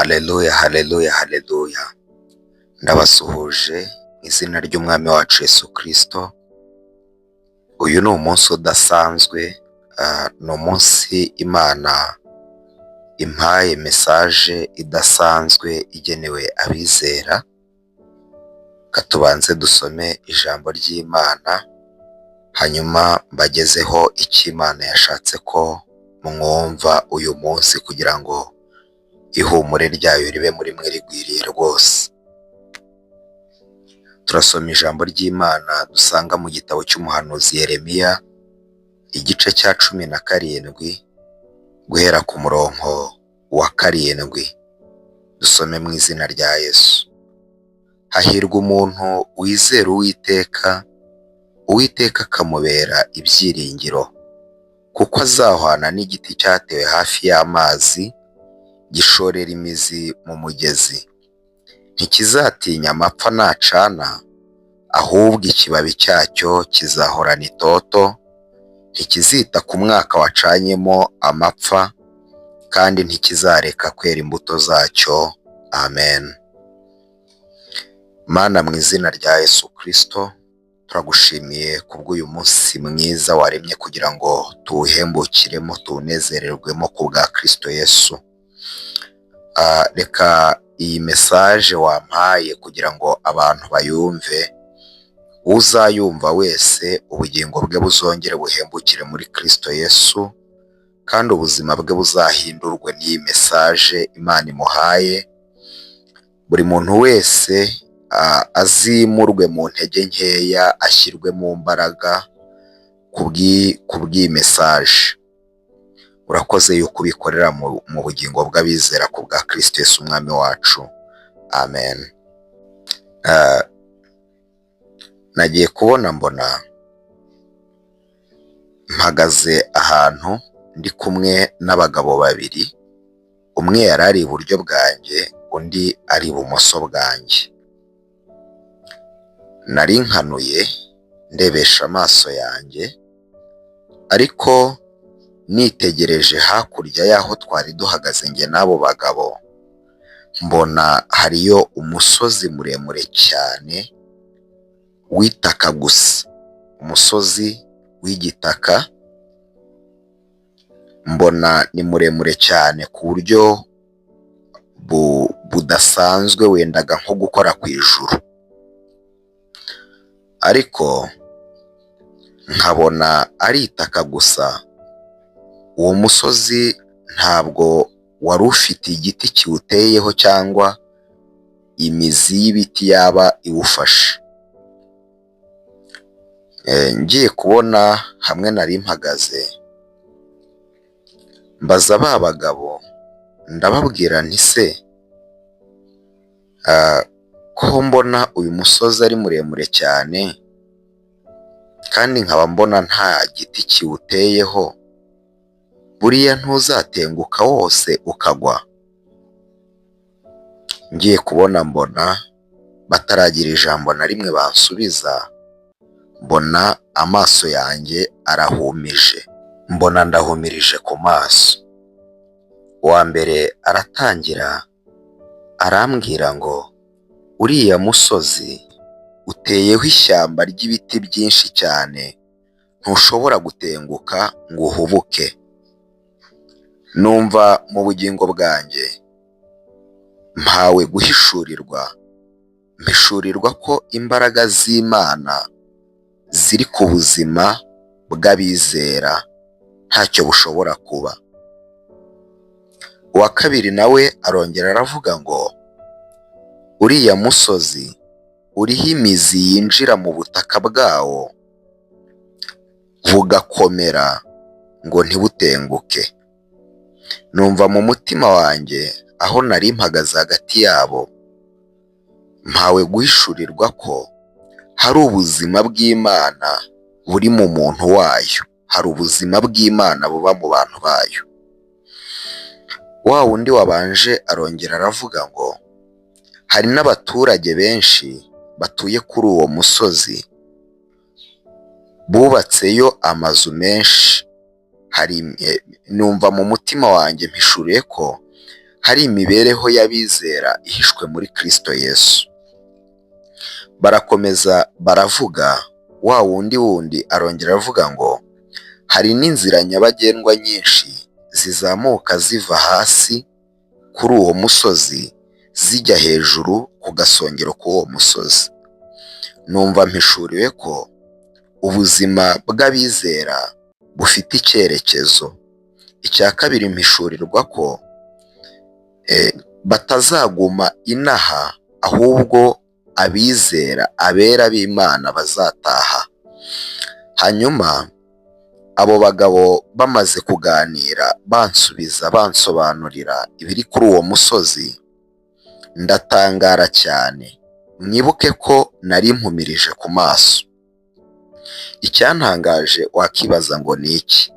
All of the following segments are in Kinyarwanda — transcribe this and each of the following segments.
Haleluya, haleluya, haleluya. Ndabasuhuje mu izina ry'Umwami wacu Yesu Kristo. Uyu ni umunsi udasanzwe, ni umunsi Imana impaye mesaje idasanzwe igenewe abizera. Katubanze dusome ijambo ry'Imana, hanyuma mbagezeho icyo Imana yashatse ko mwumva uyu munsi kugira ngo ihumure ryayo ribe muri mwe rigwiriye rwose. Turasoma ijambo ry'Imana dusanga mu gitabo cy'umuhanuzi Yeremiya, igice cya 17 guhera ku murongo wa 7. Dusome mu izina rya Yesu. Hahirwa umuntu wizera Uwiteka, Uwiteka akamubera ibyiringiro, kuko azahwana n'igiti cyatewe hafi y'amazi, gishorera imizi mu mugezi. Ntikizatinya amapfa nacana, ahubwo ikibabi cyacyo kizahorana itoto. Ntikizita ku mwaka wacanyemo amapfa, kandi ntikizareka kwera imbuto zacyo. Amen. Mana, mu izina rya Yesu Kristo, turagushimiye kubw'uyu munsi mwiza waremye kugira ngo tuwuhembukiremo, tuwunezererwemo ku bwa Kristo Yesu. Reka iyi mesaje wampaye kugira ngo abantu bayumve, uzayumva wese ubugingo bwe buzongere buhembukire muri Kristo Yesu, kandi ubuzima bwe buzahindurwe n'iyi mesaje Imana imuhaye. Buri muntu wese azimurwe mu ntege nkeya, ashyirwe mu mbaraga kubw'iyi mesaje. Urakoze yuko ubikorera mu bugingo bw'abizera ku bwa Kristo Yesu Umwami wacu. Amen. Nagiye kubona mbona mpagaze ahantu ndi kumwe n'abagabo babiri, umwe yari ari iburyo bwanjye, undi ari ibumoso bwanjye. Nari nkanuye ndebesha amaso yanjye, ariko nitegereje hakurya y'aho twari duhagaze njye n'abo bagabo, mbona hariyo umusozi muremure cyane w'itaka gusa, umusozi w'igitaka. Mbona ni muremure cyane ku buryo budasanzwe, wendaga nko gukora ku ijuru, ariko nkabona ari itaka gusa. Uwo musozi ntabwo wari ufite igiti kiwuteyeho cyangwa imizi y'ibiti yaba iwufashe. Ngiye kubona hamwe nari mpagaze, mbaza ba bagabo ndababwira nti se, ko mbona uyu musozi ari muremure cyane kandi nkaba mbona nta giti kiwuteyeho, buriya ntuzatenguka wose ukagwa? Ngiye kubona mbona bataragira ijambo na rimwe bansubiza, mbona amaso yanjye arahumije, mbona ndahumirije ku maso. Uwa mbere aratangira arambwira ngo uriya musozi uteyeho ishyamba ry'ibiti byinshi cyane, ntushobora gutenguka ngo uhubuke. Numva mu bugingo bwanjye mpawe guhishurirwa, mpishurirwa ko imbaraga z'Imana ziri ku buzima bw'abizera, ntacyo bushobora kuba. Uwa kabiri nawe arongera aravuga ngo uriya musozi uriho imizi yinjira mu butaka bwawo, bugakomera ngo ntibutenguke. Numva mu mutima wanjye aho nari mpagaze hagati yabo, mpawe guhishurirwa ko hari ubuzima bw'Imana buri mu muntu wayo, hari ubuzima bw'Imana buba mu bantu bayo. Wa wundi wabanje arongera aravuga ngo hari n'abaturage benshi batuye kuri uwo musozi, bubatseyo amazu menshi. Numva mu mutima wanjye mpishuriye ko hari imibereho y'abizera ihishwe muri Kristo Yesu. Barakomeza baravuga, wa wundi arongera avuga ngo hari n'inzira nyabagendwa nyinshi zizamuka ziva hasi kuri uwo musozi zijya hejuru ku gasongero k'uwo musozi. Numva mpishuriwe ko ubuzima bw'abizera bufite icyerekezo. Icya kabiri mpishurirwa ko batazaguma inaha, ahubwo abizera abera b'Imana bazataha. Hanyuma abo bagabo bamaze kuganira bansobanurira ibiri kuri uwo musozi, ndatangara cyane. Mwibuke ko nari mpumirije ku maso. Icyantangaje wakibaza ngo ni iki?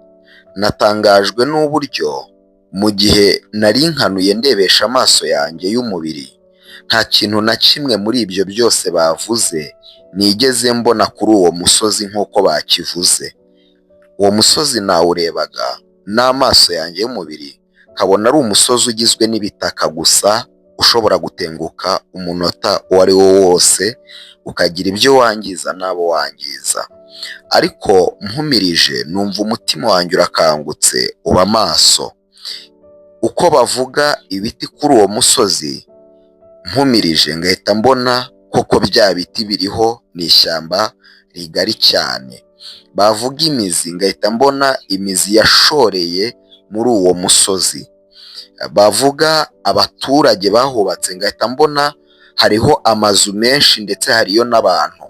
Natangajwe n'uburyo mu gihe nari nkanuye ndebesha amaso yanjye y'umubiri, nta kintu na kimwe muri ibyo byose bavuze nigeze mbona kuri uwo musozi nk'uko bakivuze. Uwo musozi nawurebaga n'amaso yanjye y'umubiri, nkabona ari umusozi ugizwe n'ibitaka gusa, ushobora gutenguka umunota uwo ari wo wose, ukagira ibyo wangiza n'abo wangiza. Ariko mpumirije numva umutima wanjye urakangutse uba maso. Uko bavuga ibiti kuri uwo musozi, mpumirije ngahita mbona koko bya biti biriho ni ishyamba rigari cyane. Bavuga imizi, ngahita mbona imizi yashoreye muri uwo musozi. Bavuga abaturage bahubatse, ngahita mbona hariho amazu menshi ndetse hariyo n'abantu,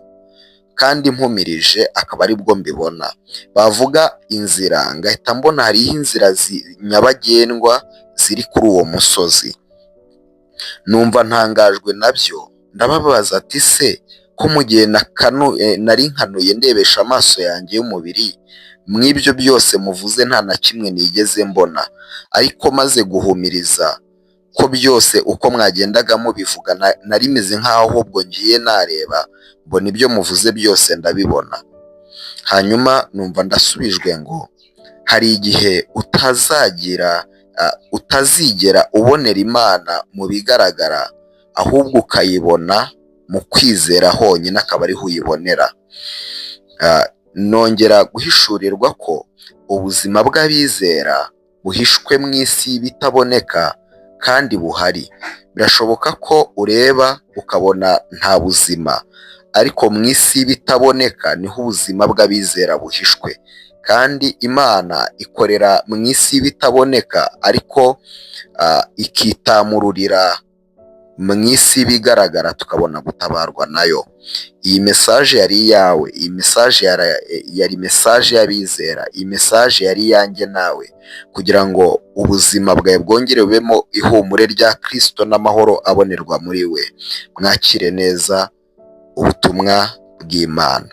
kandi mpumirije akaba ari bwo mbibona. Bavuga inzira, ngahita mbona hariho inzira nyabagendwa ziri kuri uwo musozi. Numva ntangajwe nabyo, ndababaza ati se ko mu gihe nari nkanuye ndebesha amaso yanjye y'umubiri, mw'ibyo byose muvuze nta na kimwe nigeze mbona, ariko maze guhumiriza ko byose uko mwagendaga mubivuga nari meze nk'aho ahubwo ngiye nareba, mbona ibyo muvuze byose ndabibona. Hanyuma numva ndasubijwe ngo hari igihe utazigera ubonera Imana mu bigaragara, ahubwo ukayibona mu kwizera honyine, akaba ariho uyibonera. Nongera guhishurirwa ko ubuzima bw'abizera buhishwe mu isi y'ibitaboneka kandi buhari. Birashoboka ko ureba ukabona nta buzima, ariko mu isi y'ibitaboneka niho ubuzima bw'abizera buhishwe. Kandi Imana ikorera mu isi y'ibitaboneka, ariko ikitamururira mu isi bigaragara tukabona gutabarwa nayo. Iyi mesaje yari iyawe, iyi mesaje yari mesaje y'abizera, iyi mesaje yari iyanjye nawe, kugira ngo ubuzima bwawe bwongere bubemo ihumure rya Kristo n'amahoro abonerwa muri we. Mwakire neza ubutumwa bw'Imana.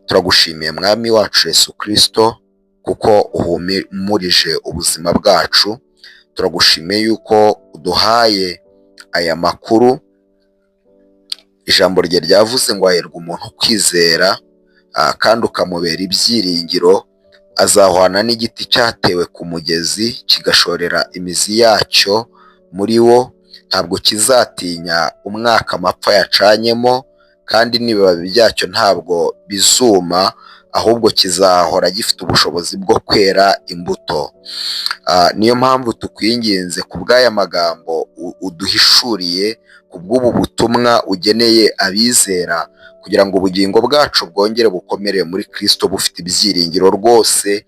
Turagushimiye Mwami wacu Yesu Kristo kuko uhumurije ubuzima bwacu. Turagushimiye yuko uduhaye aya makuru. Ijambo rye ryavuze ngo hahirwa umuntu kwizera kandi ukamubera ibyiringiro, azahwana n'igiti cyatewe ku mugezi kigashorera imizi yacyo muri wo, ntabwo kizatinya umwaka amapfa yacanyemo, kandi n'ibibabi byacyo ntabwo bizuma, ahubwo kizahora gifite ubushobozi bwo kwera imbuto. Niyo mpamvu tukwinginze ku bw'aya magambo uduhishuriye, ku bw'ubu butumwa ugeneye abizera, kugira ngo ubugingo bwacu bwongere bukomere muri Kristo bufite ibyiringiro rwose,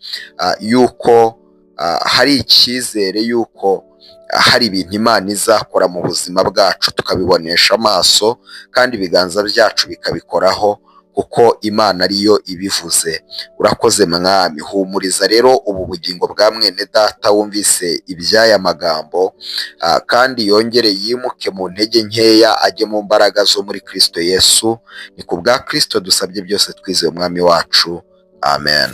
yuko hari icyizere yuko hari ibintu Imana izakora mu buzima bwacu tukabibonesha amaso, kandi ibiganza byacu bikabikoraho, kuko Imana ariyo ibivuze. Urakoze Mwami. Humuriza rero ubu bugingo bwa mwene data wumvise iby'aya magambo, kandi yongere yimuke mu ntege nkeya ajye mu mbaraga zo muri Kristo Yesu. Ni ku bwa Kristo dusabye byose twizeye Umwami wacu. Amen.